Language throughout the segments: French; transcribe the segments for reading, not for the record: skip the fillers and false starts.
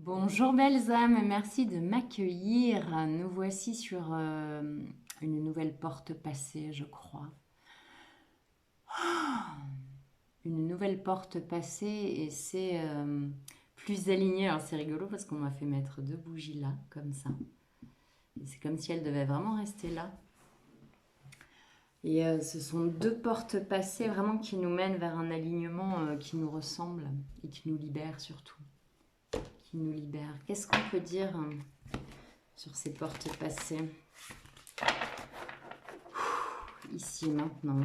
Bonjour belles âmes, merci de m'accueillir. Nous voici sur une nouvelle porte passée, je crois. Une nouvelle porte passée et c'est plus aligné. Alors c'est rigolo parce qu'on m'a fait mettre deux bougies là, comme ça. Et c'est comme si elles devaient vraiment rester là. Et ce sont deux portes passées vraiment qui nous mènent vers un alignement qui nous ressemble et qui nous libère surtout. Qui nous libère. Qu'est-ce qu'on peut dire sur ces portes passées ici et maintenant,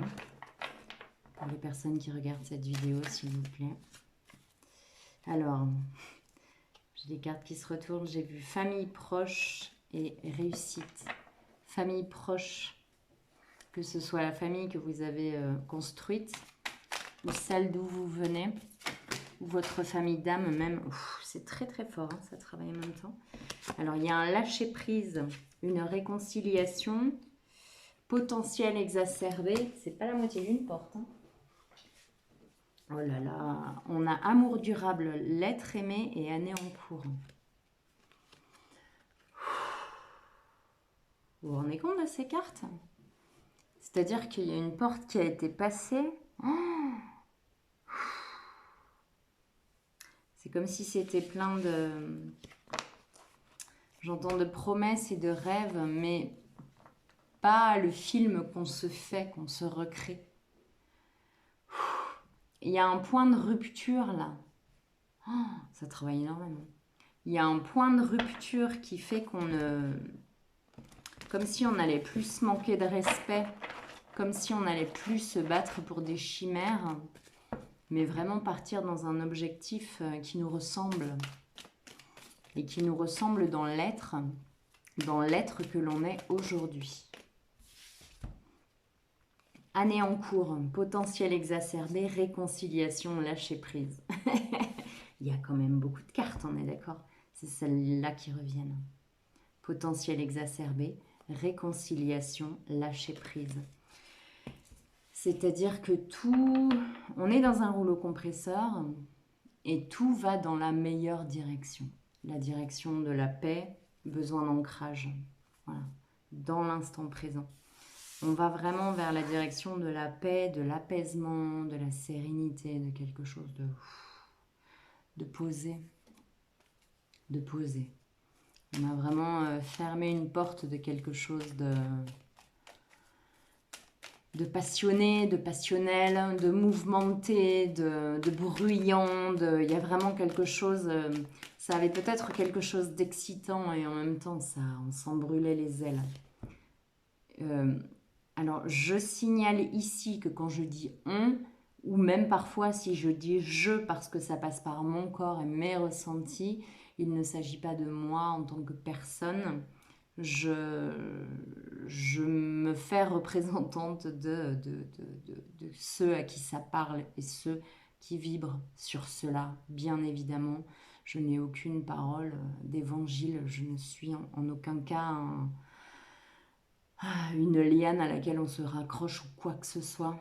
pour les personnes qui regardent cette vidéo, s'il vous plaît. Alors, j'ai des cartes qui se retournent. J'ai vu famille proche et réussite. Famille proche, que ce soit la famille que vous avez construite, ou celle d'où vous venez, ou votre famille d'âme même. C'est très très fort, hein, ça travaille en même temps. Alors, il y a un lâcher-prise, une réconciliation, potentiel exacerbé. C'est pas la moitié d'une porte, hein. Oh là là, on a amour durable, l'être aimé et année en cours. Vous vous rendez compte de ces cartes? C'est-à-dire qu'il y a une porte qui a été passée. Oh, c'est comme si c'était plein de... J'entends de promesses et de rêves, mais pas le film qu'on se fait, qu'on se recrée. Il y a un point de rupture là. Oh, ça travaille énormément. Il y a un point de rupture qui fait qu'on ne... Comme si on allait plus se manquer de respect, comme si on allait plus se battre pour des chimères, mais vraiment partir dans un objectif qui nous ressemble. Et qui nous ressemble dans l'être que l'on est aujourd'hui. Année en cours, potentiel exacerbé, réconciliation, lâcher prise. Il y a quand même beaucoup de cartes, on est d'accord? C'est celles-là qui reviennent. Potentiel exacerbé, réconciliation, lâcher prise. C'est-à-dire que tout... On est dans un rouleau compresseur et tout va dans la meilleure direction. La direction de la paix, besoin d'ancrage. Voilà. Dans l'instant présent. On va vraiment vers la direction de la paix, de l'apaisement, de la sérénité, de quelque chose de posé. De posé. On a vraiment fermé une porte de quelque chose de passionné, de passionnel, de mouvementé, de bruyant. Il y a vraiment quelque chose... ça avait peut-être quelque chose d'excitant et en même temps, on s'en brûlait les ailes. Alors, je signale ici que quand je dis « on », ou même parfois si je dis « je » parce que ça passe par mon corps et mes ressentis, il ne s'agit pas de moi en tant que personne. Je me fais représentante de ceux à qui ça parle et ceux qui vibrent sur cela, bien évidemment. Je n'ai aucune parole d'évangile, je ne suis en aucun cas une liane à laquelle on se raccroche ou quoi que ce soit.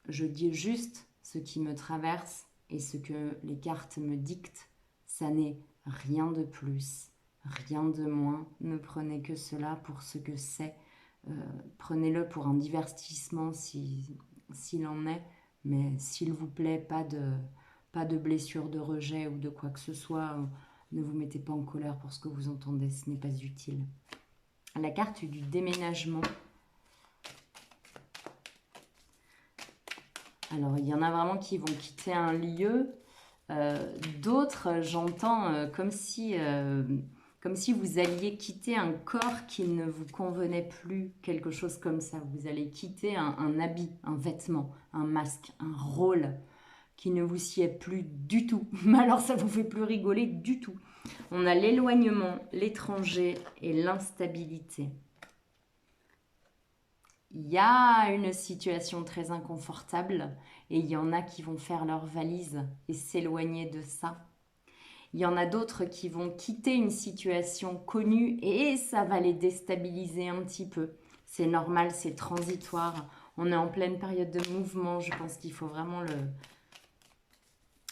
Je dis juste ce qui me traverse et ce que les cartes me dictent. Ça n'est rien de plus, rien de moins. Ne prenez que cela pour ce que c'est. Prenez-le pour un divertissement s'il en est, mais s'il vous plaît, pas de blessure, de rejet ou de quoi que ce soit. Ne vous mettez pas en colère pour ce que vous entendez, ce n'est pas utile. La carte du déménagement. Alors, il y en a vraiment qui vont quitter un lieu. D'autres, j'entends comme si vous alliez quitter un corps qui ne vous convenait plus, quelque chose comme ça. Vous allez quitter un habit, un vêtement, un masque, un rôle qui ne vous sied plus du tout. Mais alors, ça ne vous fait plus rigoler du tout. On a l'éloignement, l'étranger et l'instabilité. Il y a une situation très inconfortable et il y en a qui vont faire leur valise et s'éloigner de ça. Il y en a d'autres qui vont quitter une situation connue et ça va les déstabiliser un petit peu. C'est normal, c'est transitoire. On est en pleine période de mouvement. Je pense qu'il faut vraiment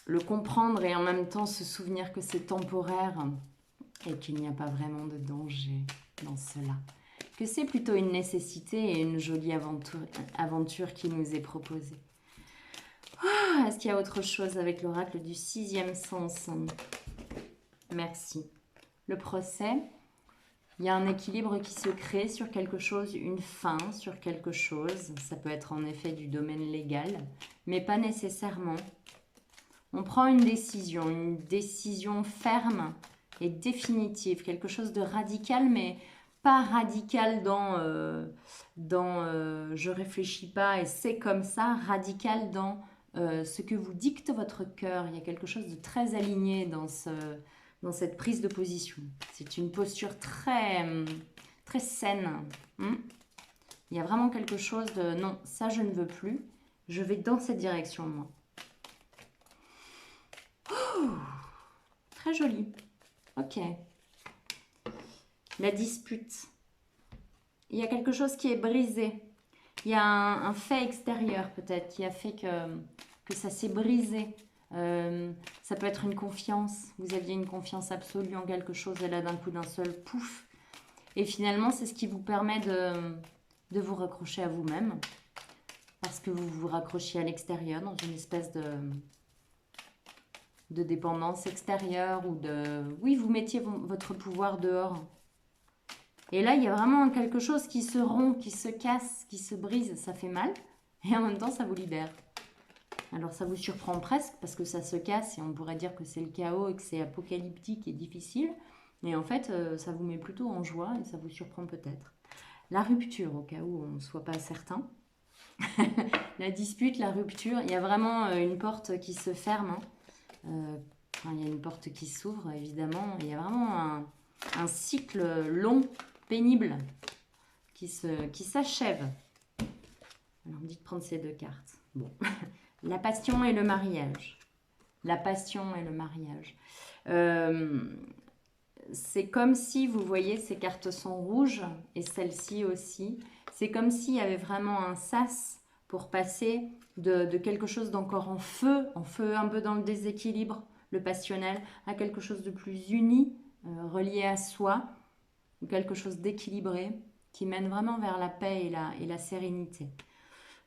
le comprendre et en même temps se souvenir que c'est temporaire et qu'il n'y a pas vraiment de danger dans cela. Que c'est plutôt une nécessité et une jolie aventure qui nous est proposée. Ah, est-ce qu'il y a autre chose avec l'oracle du sixième sens? Merci. Le procès, il y a un équilibre qui se crée sur quelque chose, une fin sur quelque chose. Ça peut être en effet du domaine légal, mais pas nécessairement. On prend une décision ferme et définitive, quelque chose de radical, mais pas radical dans je réfléchis pas et c'est comme ça, radical dans ce que vous dicte votre cœur. Il y a quelque chose de très aligné dans cette prise de position. C'est une posture très, très saine. Il y a vraiment quelque chose de non, ça je ne veux plus, je vais dans cette direction moi. Très joli. Ok. La dispute. Il y a quelque chose qui est brisé. Il y a un fait extérieur peut-être qui a fait que ça s'est brisé. Ça peut être une confiance. Vous aviez une confiance absolue en quelque chose et là d'un coup d'un seul pouf. Et finalement c'est ce qui vous permet de vous raccrocher à vous-même. Parce que vous vous raccrochiez à l'extérieur dans une espèce de dépendance extérieure ou de... Oui, vous mettiez votre pouvoir dehors. Et là, il y a vraiment quelque chose qui se rompt, qui se casse, qui se brise. Ça fait mal et en même temps, ça vous libère. Alors, ça vous surprend presque parce que ça se casse et on pourrait dire que c'est le chaos et que c'est apocalyptique et difficile. Mais en fait, ça vous met plutôt en joie et ça vous surprend peut-être. La rupture, au cas où on ne soit pas certain. La dispute, la rupture, il y a vraiment une porte qui se ferme. Il y a une porte qui s'ouvre, évidemment. Il y a vraiment un cycle long, pénible, qui s'achève. Alors, on me dit de prendre ces deux cartes. Bon. La passion et le mariage. La passion et le mariage. C'est comme si, vous voyez, ces cartes sont rouges, et celle-ci aussi. C'est comme s'il y avait vraiment un sas pour passer de quelque chose d'encore en feu un peu dans le déséquilibre, le passionnel, à quelque chose de plus uni, relié à soi, ou quelque chose d'équilibré, qui mène vraiment vers la paix et la sérénité.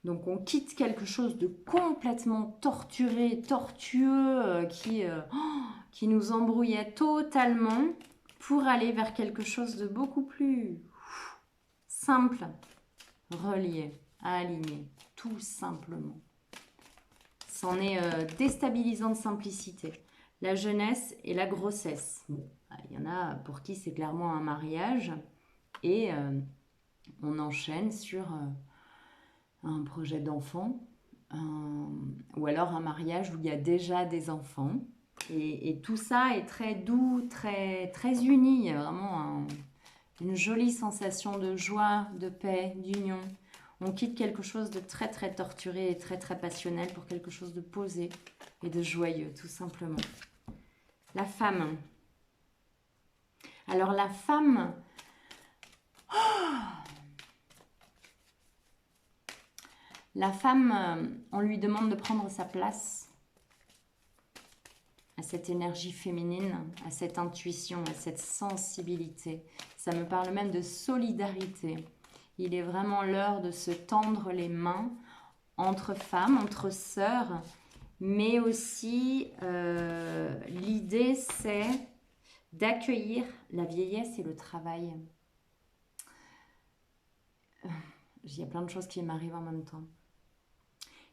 Donc on quitte quelque chose de complètement torturé, tortueux, qui nous embrouillait totalement, pour aller vers quelque chose de beaucoup plus simple, relié, aligné, tout simplement. C'en est déstabilisant de simplicité. La jeunesse et la grossesse. Bon, il y en a pour qui c'est clairement un mariage et on enchaîne sur un projet d'enfant ou alors un mariage où il y a déjà des enfants. Et tout ça est très doux, très, très uni. Il y a vraiment une jolie sensation de joie, de paix, d'union. On quitte quelque chose de très, très torturé et très, très passionnel pour quelque chose de posé et de joyeux, tout simplement. La femme. Alors, la femme... La femme, on lui demande de prendre sa place à cette énergie féminine, à cette intuition, à cette sensibilité. Ça me parle même de solidarité. Il est vraiment l'heure de se tendre les mains entre femmes, entre sœurs, mais aussi l'idée c'est d'accueillir la vieillesse et le travail. Il y a plein de choses qui m'arrivent en même temps.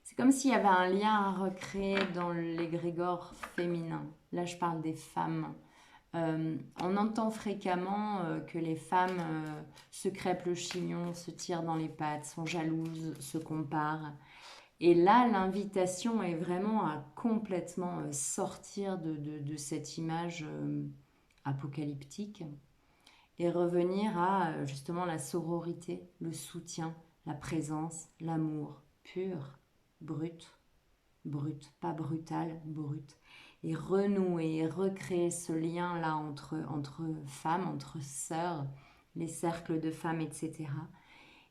C'est comme s'il y avait un lien à recréer dans l'égrégore féminin. Là, je parle des femmes. On entend fréquemment que les femmes se crêpent le chignon, se tirent dans les pattes, sont jalouses, se comparent. Et là, l'invitation est vraiment à complètement sortir de cette image apocalyptique et revenir à justement la sororité, le soutien, la présence, l'amour pur. Brut, pas brutal, brut, et renouer, recréer ce lien-là entre femmes, entre sœurs, les cercles de femmes, etc.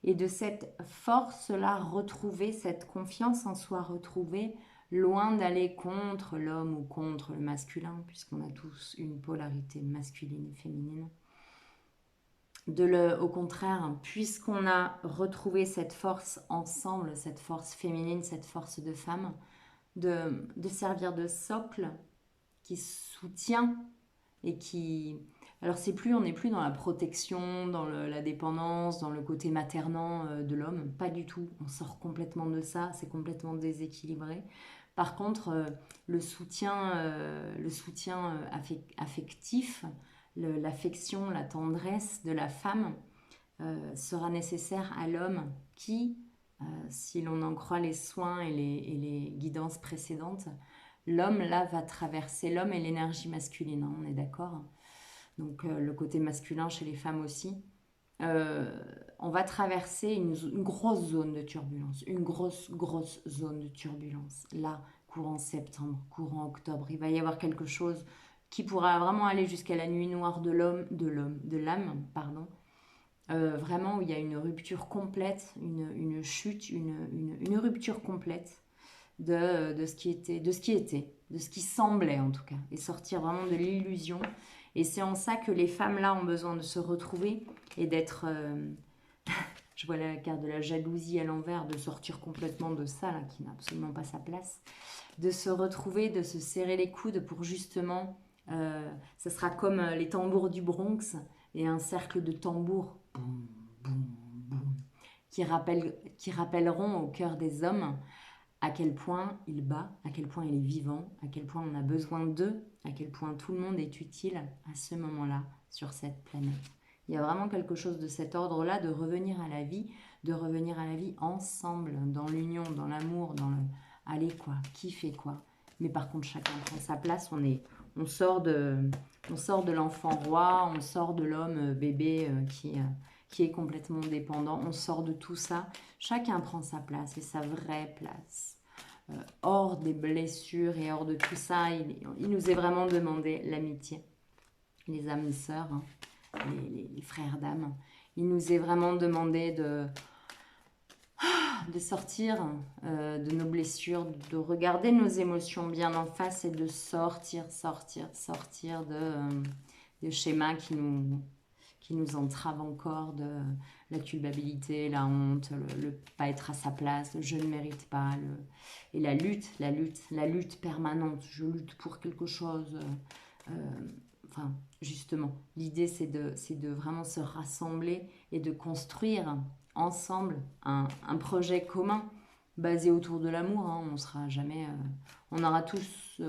Et de cette force-là, retrouver cette confiance en soi, retrouver loin d'aller contre l'homme ou contre le masculin, puisqu'on a tous une polarité masculine et féminine. Au contraire, puisqu'on a retrouvé cette force ensemble, cette force féminine, cette force de femme, de servir de socle qui soutient et qui... Alors on n'est plus dans la protection, dans la dépendance, dans le côté maternant de l'homme, pas du tout. On sort complètement de ça, c'est complètement déséquilibré. Par contre, le soutien affectif, l'affection, la tendresse de la femme sera nécessaire à l'homme qui, si l'on en croit les soins et les guidances précédentes, l'homme là va traverser, l'homme et l'énergie masculine, hein, on est d'accord. Donc le côté masculin chez les femmes aussi. On va traverser une grosse zone de turbulence, une grosse zone de turbulence. Là, courant septembre, courant octobre, il va y avoir quelque chose qui pourra vraiment aller jusqu'à la nuit noire de l'âme, pardon. Vraiment où il y a une rupture complète, une chute, une rupture complète de ce qui était, de ce qui semblait en tout cas, et sortir vraiment de l'illusion. Et c'est en ça que les femmes là ont besoin de se retrouver et d'être... je vois la carte de la jalousie à l'envers, de sortir complètement de ça, là, qui n'a absolument pas sa place. De se retrouver, de se serrer les coudes pour justement... ça sera comme les tambours du Bronx et un cercle de tambours boum, boum, boum, qui rappelleront au cœur des hommes à quel point il bat, à quel point il est vivant, à quel point on a besoin d'eux, à quel point tout le monde est utile à ce moment-là sur cette planète. Il y a vraiment quelque chose de cet ordre-là, de revenir à la vie ensemble, dans l'union, dans l'amour, dans le... Allez quoi, qui fait quoi. Mais par contre, chacun prend sa place, on sort de l'enfant roi, on sort de l'homme bébé qui est complètement dépendant, on sort de tout ça. Chacun prend sa place et sa vraie place. Hors des blessures et hors de tout ça, il nous est vraiment demandé l'amitié. Les âmes sœurs, hein, les frères d'âme. Il nous est vraiment demandé de sortir de nos blessures, de regarder nos émotions bien en face et de sortir de schémas qui nous entravent encore, de la culpabilité, la honte, le pas être à sa place, le je ne mérite pas, et la lutte permanente, je lutte pour quelque chose. Enfin, justement, l'idée c'est de vraiment se rassembler et de construire ensemble un projet commun basé autour de l'amour. Hein. On sera jamais, on aura tous,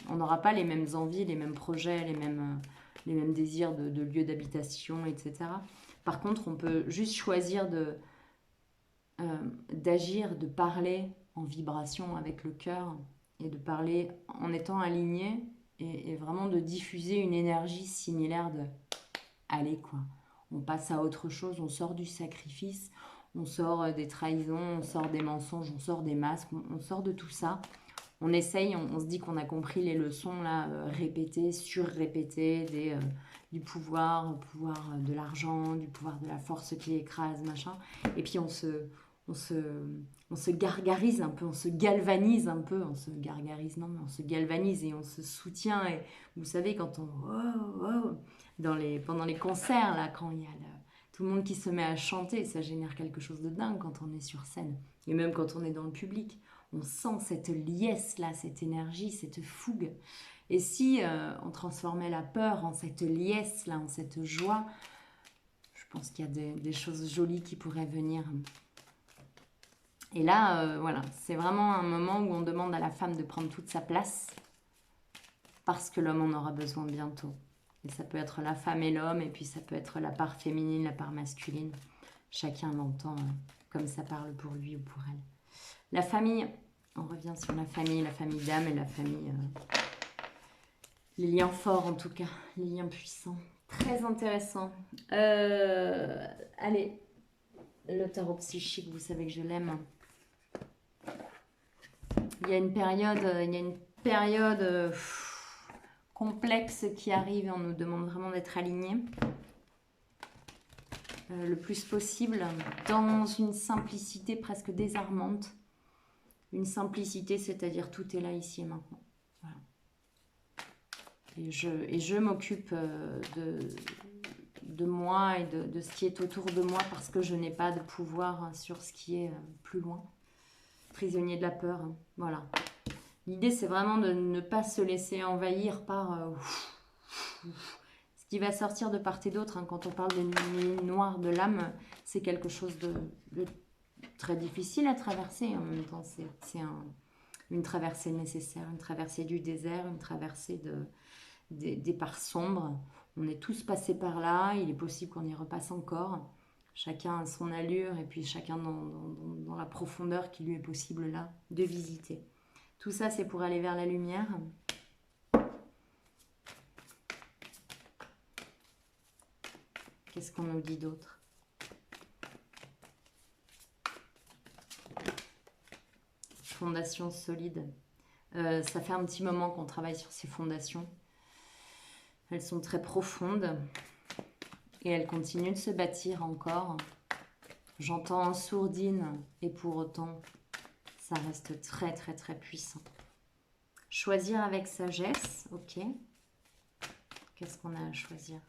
on n'aura pas les mêmes envies, les mêmes projets, les mêmes désirs de lieux d'habitation, etc. Par contre, on peut juste choisir d'agir, de parler en vibration avec le cœur et de parler en étant aligné et vraiment de diffuser une énergie similaire de allez quoi. On passe à autre chose, on sort du sacrifice, on sort des trahisons, on sort des mensonges, on sort des masques, on sort de tout ça. On essaye, on se dit qu'on a compris les leçons là, répétées, surrépétées, du pouvoir de l'argent, du pouvoir de la force qui écrase, machin. Et puis on se gargarise un peu, on se galvanise un peu, on se galvanise et on se soutient. Et vous savez, quand pendant les concerts, là, quand il y a tout le monde qui se met à chanter, ça génère quelque chose de dingue quand on est sur scène. Et même quand on est dans le public, on sent cette liesse-là, cette énergie, cette fougue. Et si on transformait la peur en cette liesse-là, en cette joie, je pense qu'il y a des choses jolies qui pourraient venir. Et là, voilà, c'est vraiment un moment où on demande à la femme de prendre toute sa place parce que l'homme en aura besoin bientôt. Et ça peut être la femme et l'homme, et puis ça peut être la part féminine, la part masculine. Chacun l'entend comme ça parle pour lui ou pour elle. La famille, on revient sur la famille d'âme et la famille... les liens forts en tout cas, les liens puissants. Très intéressant. Allez, le tarot psychique, vous savez que je l'aime. Il y a une période complexe qui arrive et on nous demande vraiment d'être alignés le plus possible dans une simplicité presque désarmante. une simplicité, c'est-à-dire tout est là, ici et maintenant. Voilà. Et je m'occupe de moi et de ce qui est autour de moi parce que je n'ai pas de pouvoir sur ce qui est plus loin. Prisonnier de la peur, hein. Voilà. L'idée, c'est vraiment de ne pas se laisser envahir par ce qui va sortir de part et d'autre. Hein. Quand on parle de nuit noire de l'âme, c'est quelque chose de très difficile à traverser. En même temps, c'est une traversée nécessaire, une traversée du désert, une traversée des parts sombres. On est tous passés par là, il est possible qu'on y repasse encore. Chacun a son allure et puis chacun dans la profondeur qui lui est possible là de visiter. Tout ça, c'est pour aller vers la lumière. Qu'est-ce qu'on nous dit d'autre? Fondation solide. Ça fait un petit moment qu'on travaille sur ces fondations. Elles sont très profondes et elles continuent de se bâtir encore. J'entends en sourdine et pour autant, ça reste très très très puissant. Choisir avec sagesse, ok. Qu'est-ce qu'on a à choisir?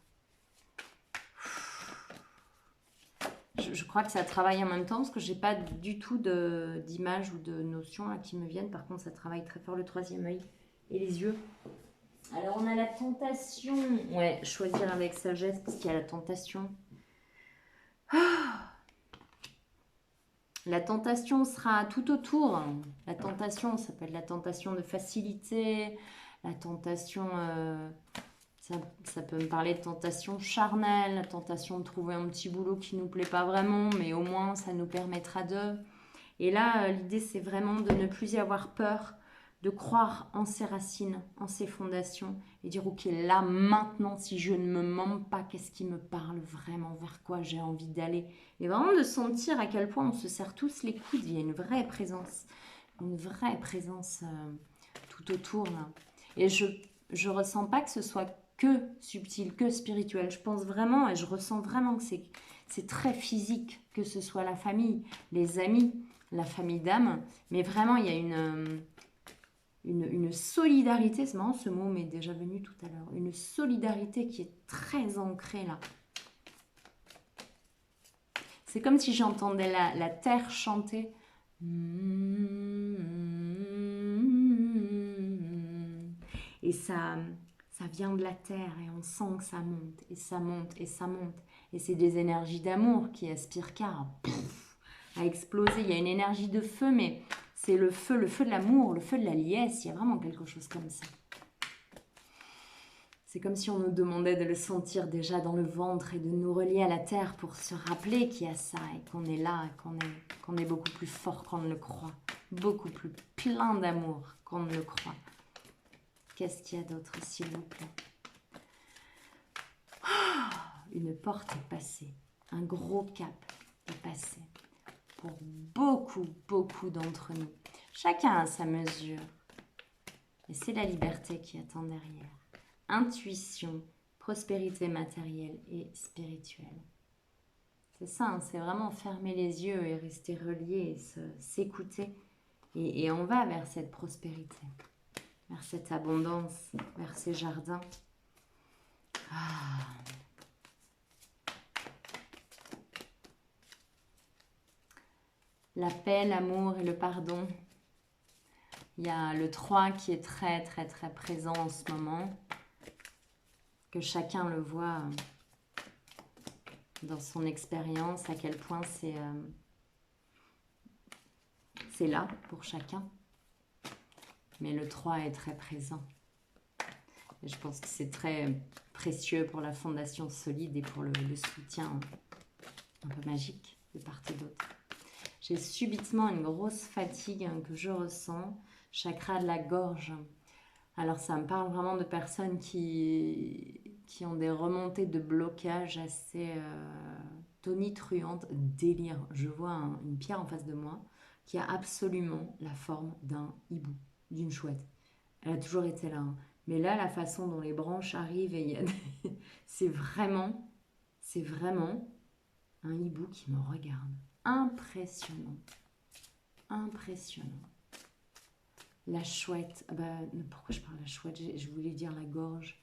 Je crois que ça travaille en même temps parce que j'ai pas du tout d'image ou de notion là, qui me viennent. Par contre, ça travaille très fort le troisième œil et les yeux. Alors, on a la tentation. Ouais, choisir avec sagesse parce qu'il y a la tentation. La tentation sera tout autour. La tentation, ça peut être la tentation de facilité, la tentation, ça peut me parler de tentation charnelle, la tentation de trouver un petit boulot qui ne nous plaît pas vraiment, mais au moins ça nous permettra de... Et là, l'idée, c'est vraiment de ne plus y avoir peur, de croire en ses racines, en ses fondations, et dire, ok, là, maintenant, si je ne me mens pas, qu'est-ce qui me parle vraiment, vers quoi j'ai envie d'aller? Et vraiment de sentir à quel point on se serre tous les coudes, il y a une vraie présence tout autour, là. Et je ressens pas que ce soit que subtil, que spirituel. Je pense vraiment, et je ressens vraiment que c'est très physique, que ce soit la famille, les amis, la famille d'âme, mais vraiment il y a une solidarité, c'est marrant ce mot m'est déjà venu tout à l'heure, une solidarité qui est très ancrée là. C'est comme si j'entendais la terre chanter. Et ça vient de la terre et on sent que ça monte et ça monte et ça monte. Et c'est des énergies d'amour qui aspirent qu'à exploser. Il y a une énergie de feu, mais c'est le feu de l'amour, le feu de la liesse. Il y a vraiment quelque chose comme ça. C'est comme si on nous demandait de le sentir déjà dans le ventre et de nous relier à la terre pour se rappeler qu'il y a ça et qu'on est là, qu'on est beaucoup plus fort qu'on ne le croit. Beaucoup plus plein d'amour qu'on ne le croit. Qu'est-ce qu'il y a d'autre, s'il vous plaît? Une porte est passée. Un gros cap est passé. Pour beaucoup, beaucoup d'entre nous. Chacun a sa mesure. Et c'est la liberté qui attend derrière. Intuition, prospérité matérielle et spirituelle. C'est ça, hein, c'est vraiment fermer les yeux et rester relié et s'écouter. Et on va vers cette prospérité, vers cette abondance, vers ces jardins. La paix, l'amour et le pardon. Il y a le 3 qui est très, très, très présent en ce moment. Que chacun le voit dans son expérience, à quel point c'est là pour chacun. Mais le 3 est très présent. Et je pense que c'est très précieux pour la fondation solide et pour le soutien un peu magique de part et d'autre. J'ai subitement une grosse fatigue que je ressens. Chakra de la gorge. Alors ça me parle vraiment de personnes qui ont des remontées de blocage assez tonitruantes, délire. Je vois une pierre en face de moi qui a absolument la forme d'un hibou, d'une chouette. Elle a toujours été là. Hein. Mais là, la façon dont les branches arrivent, et c'est vraiment un hibou qui me regarde. Impressionnant. Impressionnant. La chouette. Ah bah, pourquoi je parle de la chouette? Je voulais dire la gorge.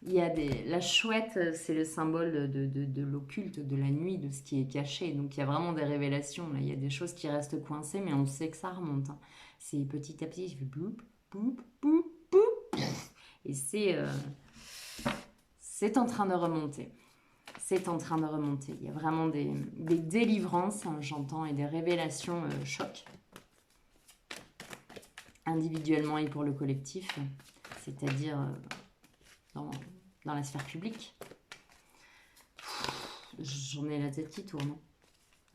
Il y a la chouette, c'est le symbole de l'occulte, de la nuit, de ce qui est caché. Donc il y a vraiment des révélations. Là. Il y a des choses qui restent coincées, mais on sait que ça remonte. Hein. C'est petit à petit, je fais bloup, bloup, bloup, bloup. Et c'est en train de remonter. C'est en train de remonter. Il y a vraiment des délivrances, hein, j'entends, et des révélations chocs. Individuellement et pour le collectif. C'est-à-dire dans la sphère publique. J'en ai la tête qui tourne.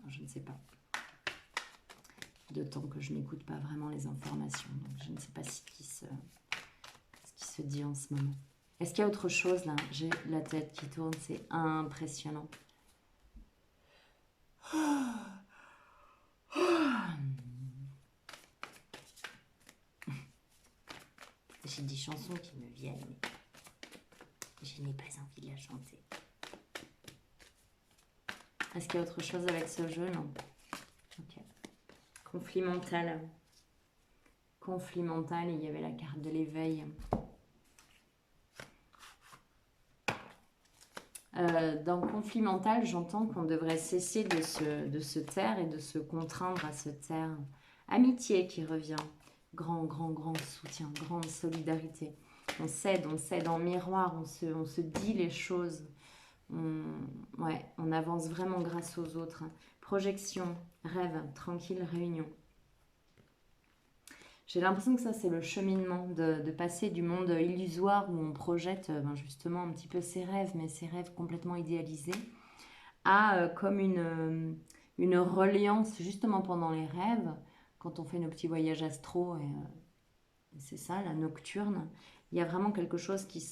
Je ne sais pas. D'autant que je n'écoute pas vraiment les informations. Donc je ne sais pas ce qui se dit en ce moment. Est-ce qu'il y a autre chose là? J'ai la tête qui tourne, c'est impressionnant. J'ai des chansons qui me viennent, mais je n'ai pas envie de la chanter. Est-ce qu'il y a autre chose avec ce jeu? Non. Ok. Conflit mental. Conflit mental, il y avait la carte de l'éveil. Dans conflit mental, j'entends qu'on devrait cesser de se taire et de se contraindre à se taire. Amitié qui revient. Grand soutien, grande solidarité. On cède en miroir, on se dit les choses. On avance vraiment grâce aux autres. Projection, rêve, tranquille, réunion. J'ai l'impression que ça, c'est le cheminement de passer du monde illusoire où on projette justement un petit peu ses rêves, mais ses rêves complètement idéalisés, à comme une reliance justement pendant les rêves, quand on fait nos petits voyages astro, et c'est ça, la nocturne, il y a vraiment quelque chose qui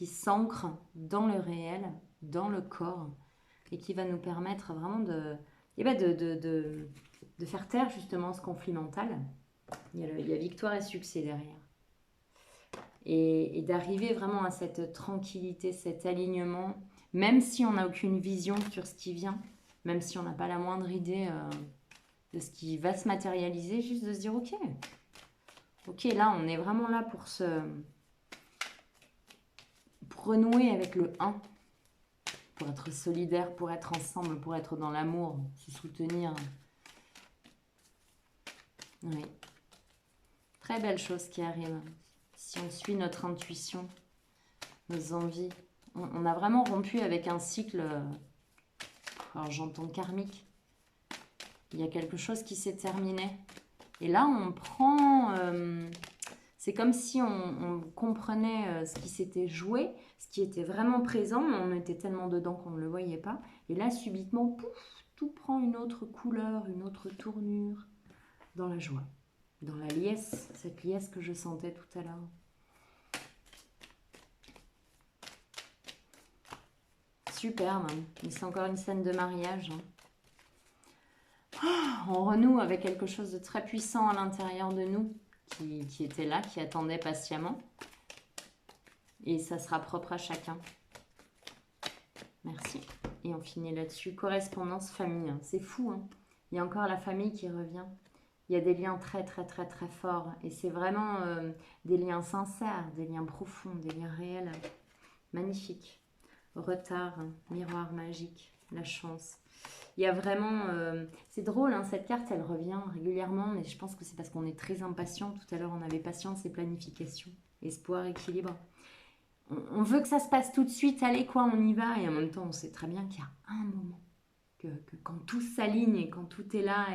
s'ancre dans le réel, dans le corps, et qui va nous permettre vraiment de faire taire justement ce conflit mental. Il y a victoire et succès derrière. Et d'arriver vraiment à cette tranquillité, cet alignement, même si on n'a aucune vision sur ce qui vient, même si on n'a pas la moindre idée de ce qui va se matérialiser, juste de se dire ok, là on est vraiment là pour renouer avec le 1, pour être solidaire, pour être ensemble, pour être dans l'amour, se soutenir. Oui. Très belle chose qui arrive. Si on suit notre intuition, nos envies. On a vraiment rompu avec un cycle, alors j'entends karmique. Il y a quelque chose qui s'est terminé. Et là, on prend... c'est comme si on comprenait ce qui s'était joué, ce qui était vraiment présent. On était tellement dedans qu'on ne le voyait pas. Et là, subitement, pouf, tout prend une autre couleur, une autre tournure dans la joie. Dans la liesse, cette liesse que je sentais tout à l'heure. Superbe, mais c'est encore une scène de mariage. On renoue avec quelque chose de très puissant à l'intérieur de nous, qui était là, qui attendait patiemment. Et ça sera propre à chacun. Merci. Et on finit là-dessus. Correspondance famille, c'est fou. Hein, il y a encore la famille qui revient. Il y a des liens très forts. Et c'est vraiment des liens sincères, des liens profonds, des liens réels. Magnifique. Retard, miroir magique, la chance. Il y a vraiment... c'est drôle, hein, cette carte, elle revient régulièrement, mais je pense que c'est parce qu'on est très impatient. Tout à l'heure, on avait patience et planification, espoir, équilibre. On veut que ça se passe tout de suite, allez quoi, on y va. Et en même temps, on sait très bien qu'il y a un moment, que quand tout s'aligne et quand tout est là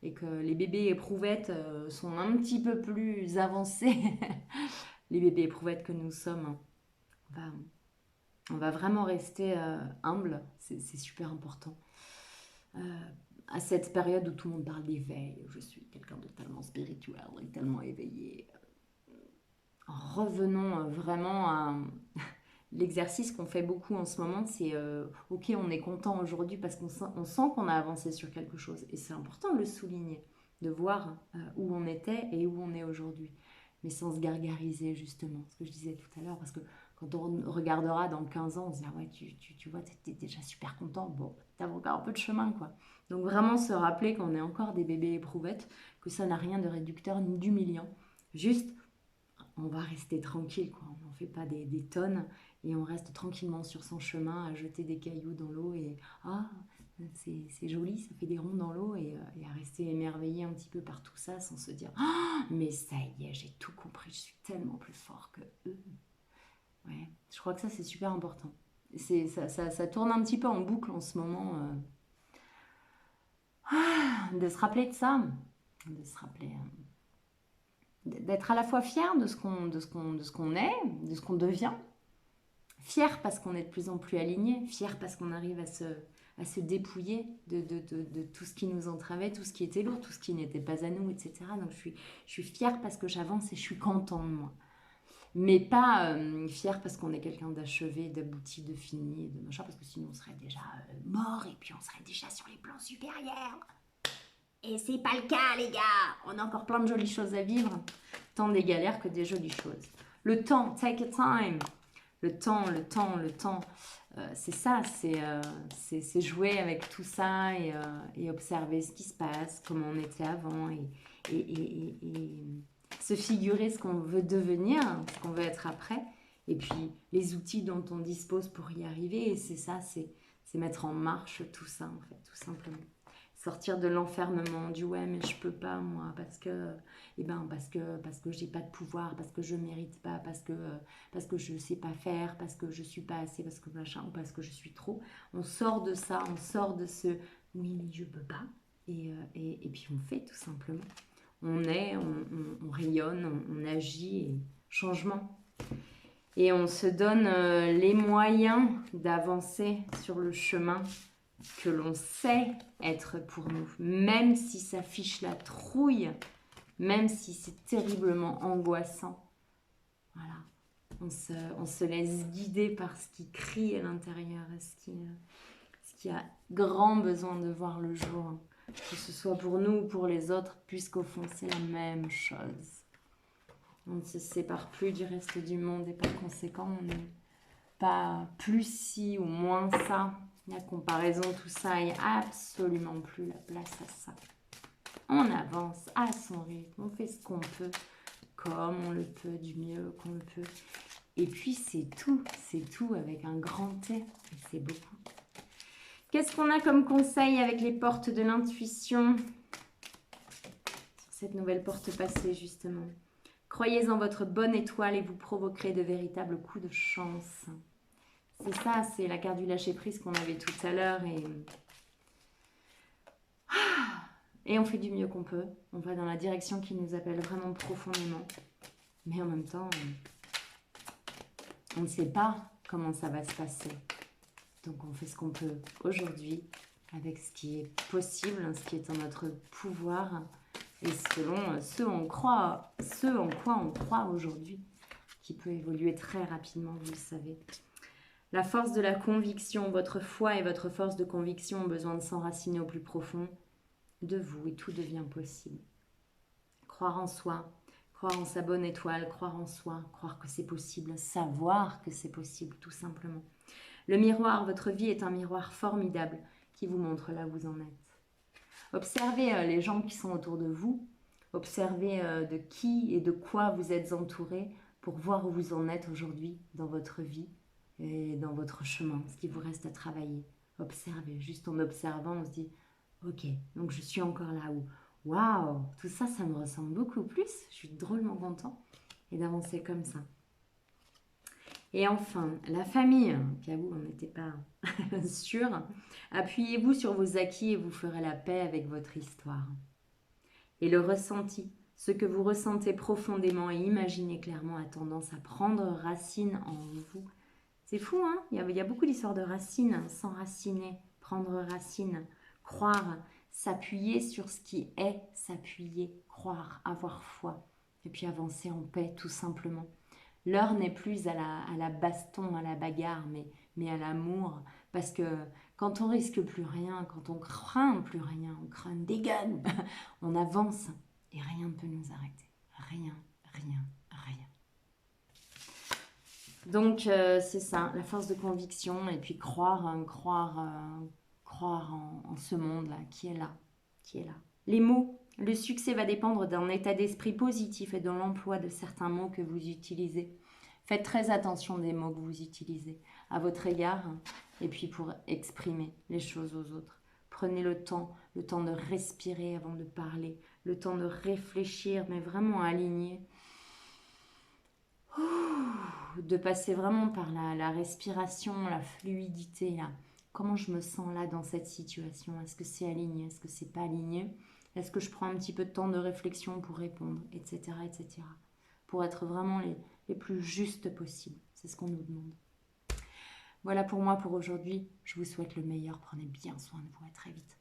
et que les bébés éprouvettes sont un petit peu plus avancés, les bébés éprouvettes que nous sommes, on va vraiment rester humble, c'est super important. À cette période où tout le monde parle d'éveil, je suis quelqu'un de tellement spirituel et tellement éveillé. Revenons vraiment à l'exercice qu'on fait beaucoup en ce moment, c'est ok, on est content aujourd'hui parce qu'on sent qu'on a avancé sur quelque chose. Et c'est important de le souligner, de voir où on était et où on est aujourd'hui. Mais sans se gargariser justement, ce que je disais tout à l'heure, parce que quand on regardera dans 15 ans, on se dira, ouais, tu vois, t'es déjà super content. Bon, t'as encore un peu de chemin, quoi. Donc vraiment se rappeler qu'on est encore des bébés éprouvettes, que ça n'a rien de réducteur ni d'humiliant. Juste, on va rester tranquille, quoi. On n'en fait pas des tonnes et on reste tranquillement sur son chemin à jeter des cailloux dans l'eau et c'est joli, ça fait des ronds dans l'eau et à rester émerveillé un petit peu par tout ça sans se dire mais ça y est, j'ai tout compris, je suis tellement plus fort que eux. Ouais, je crois que ça c'est super important. Ça tourne un petit peu en boucle en ce moment de se rappeler de ça, de se rappeler d'être à la fois fier de ce qu'on est, de ce qu'on devient, fier parce qu'on est de plus en plus aligné, fier parce qu'on arrive à se dépouiller de tout ce qui nous entravait, tout ce qui était lourd, tout ce qui n'était pas à nous, etc. Donc je suis fière parce que j'avance et je suis content de moi. Mais pas fière parce qu'on est quelqu'un d'achevé, d'abouti, de fini, de machin, parce que sinon on serait déjà mort et puis on serait déjà sur les plans supérieurs. Et c'est pas le cas, les gars. On a encore plein de jolies choses à vivre. Tant des galères que des jolies choses. Le temps, take a time. Le temps. C'est ça, c'est jouer avec tout ça et observer ce qui se passe, comment on était avant et se figurer ce qu'on veut devenir, ce qu'on veut être après. Et puis les outils dont on dispose pour y arriver. Et c'est ça, c'est mettre en marche tout ça, en fait, tout simplement. Sortir de l'enfermement, du ouais mais je peux pas moi parce que j'ai pas de pouvoir, parce que je mérite pas, parce que je sais pas faire, parce que je suis pas assez, parce que machin ou parce que je suis trop. On sort de ça, on sort de ce oui mais je peux pas et puis on fait tout simplement. On est, on rayonne, on agit et changement. Et on se donne les moyens d'avancer sur le chemin que l'on sait être pour nous, même si ça fiche la trouille, même si c'est terriblement angoissant. Voilà, on se laisse guider par ce qui crie à l'intérieur, ce qui a grand besoin de voir le jour, que ce soit pour nous ou pour les autres, puisqu'au fond c'est la même chose. On ne se sépare plus du reste du monde et par conséquent on n'est pas plus ci ou moins ça. La comparaison, tout ça, n'est absolument plus la place à ça. On avance à son rythme, on fait ce qu'on peut, comme on le peut, du mieux qu'on le peut. Et puis c'est tout avec un grand T, et c'est beaucoup. Qu'est-ce qu'on a comme conseil avec les portes de l'intuition sur cette nouvelle porte passée, justement? Croyez en votre bonne étoile et vous provoquerez de véritables coups de chance. C'est ça, c'est la carte du lâcher-prise qu'on avait tout à l'heure. Et on fait du mieux qu'on peut. On va dans la direction qui nous appelle vraiment profondément. Mais en même temps, on ne sait pas comment ça va se passer. Donc on fait ce qu'on peut aujourd'hui avec ce qui est possible, ce qui est en notre pouvoir et selon ce en quoi on croit aujourd'hui, qui peut évoluer très rapidement, vous le savez. La force de la conviction, votre foi et votre force de conviction ont besoin de s'enraciner au plus profond de vous et tout devient possible. Croire en soi, croire en sa bonne étoile, croire en soi, croire que c'est possible, savoir que c'est possible tout simplement. Le miroir, votre vie est un miroir formidable qui vous montre là où vous en êtes. Observez les gens qui sont autour de vous, observez de qui et de quoi vous êtes entouré pour voir où vous en êtes aujourd'hui dans votre vie et dans votre chemin, ce qui vous reste à travailler. Observez, juste en observant, on se dit ok, donc je suis encore là où waouh, tout ça, ça me ressemble beaucoup plus. Je suis drôlement content et d'avancer comme ça. Et enfin, la famille, cas où on n'était pas sûr, appuyez-vous sur vos acquis et vous ferez la paix avec votre histoire. Et le ressenti, ce que vous ressentez profondément et imaginez clairement a tendance à prendre racine en vous. C'est fou, hein? Il y a beaucoup d'histoires de racines, s'enraciner, prendre racine, croire, s'appuyer sur ce qui est, s'appuyer, croire, avoir foi, et puis avancer en paix tout simplement. L'heure n'est plus à la baston, à la bagarre, mais à l'amour, parce que quand on risque plus rien, quand on craint plus rien, on craint des guns, on avance et rien ne peut nous arrêter. Rien, rien, rien. Donc, c'est ça, la force de conviction et puis croire en ce monde-là, qui est là, qui est là. Les mots, le succès va dépendre d'un état d'esprit positif et de l'emploi de certains mots que vous utilisez. Faites très attention des mots que vous utilisez à votre égard et puis pour exprimer les choses aux autres. Prenez le temps de respirer avant de parler, le temps de réfléchir, mais vraiment aligné. De passer vraiment par la respiration, la fluidité, là. Comment je me sens là dans cette situation? Est-ce que c'est aligné? Est-ce que c'est pas aligné? Est-ce que je prends un petit peu de temps de réflexion pour répondre, etc., etc. Pour être vraiment les plus justes possibles. C'est ce qu'on nous demande. Voilà pour moi pour aujourd'hui. Je vous souhaite le meilleur. Prenez bien soin de vous. À très vite.